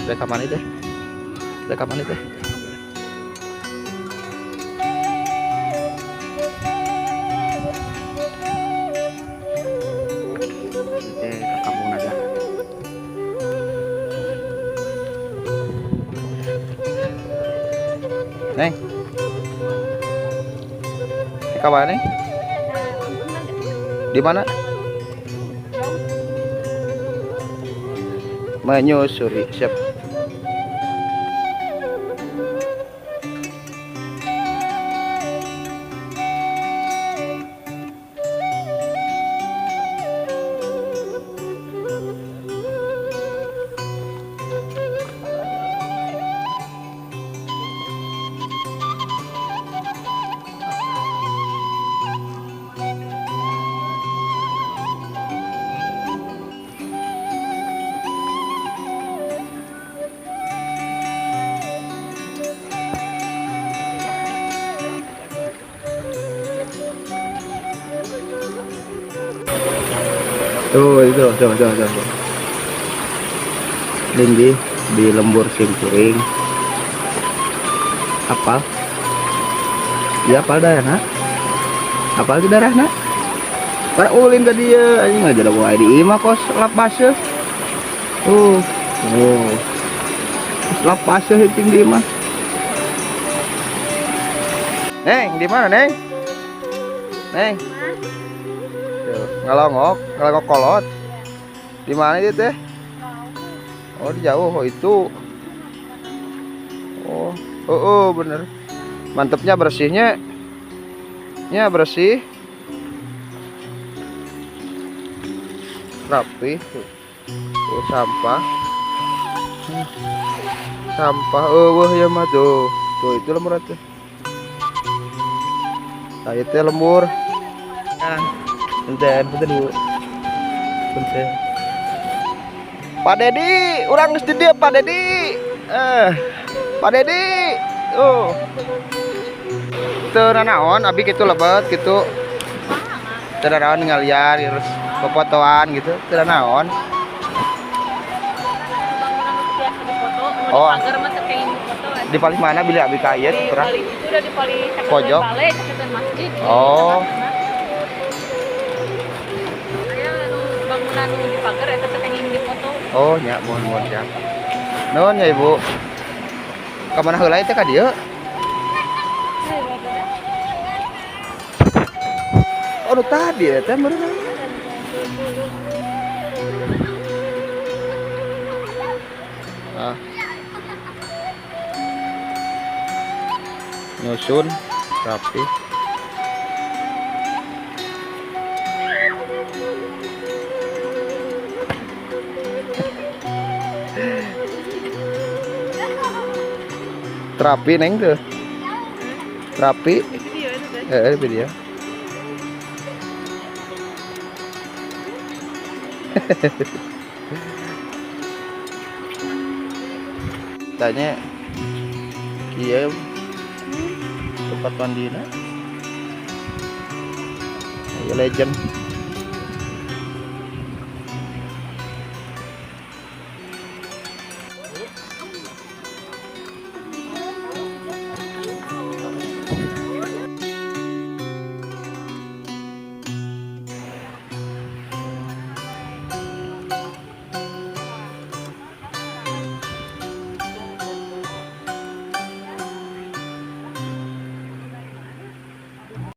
Rekaman itu. Rekaman itu. Ke kampung naga. Neng. Kapan nih? Di mana? Menyusuri, siap. Tuh itu coba. Tinggi di lembur simpuring. Apa? Ya apa darahna? Apa di darahna? Para ulin ke dia, anjing aja lah wae di imah kos lapaseuh. Oh. Lapaseuh heuting di imah. Neng, di mana, Neng? Neng. Ngelongok kolot. Di mana itu teh? Oh, di jauh. Oh, itu. Oh, bener. Mantepnya bersihnya. Ya, bersih. Rapi. Tuh, sampah. Sampah. Wah ya mah tuh. Tuh, itu lembur tuh. Nah, itu lembur. Nah. Bentar dulu. Bentar. Pak Dedi, orang di dia Pak Dedi. Pak Dedi. Teu nanaon, abi kitu lebet gitu. Teu nanaon ngalian terus fotoan gitu. Teu nanaon. Oh. Di paling mana bila abi kayet pernah? Udah di paling pojok. Masjid. Oh. Bangunan di pagar eta teh pengen dipoto. Oh nya mohon ya. Nuhun ya Ibu. Ka mana heula teh ka dieu? Oh tadi ya teh meureun. Ah. Nyusun rapi. Terapi neng tuh. Terapi. Video. Tanya iya tempat mandina. Ya legend.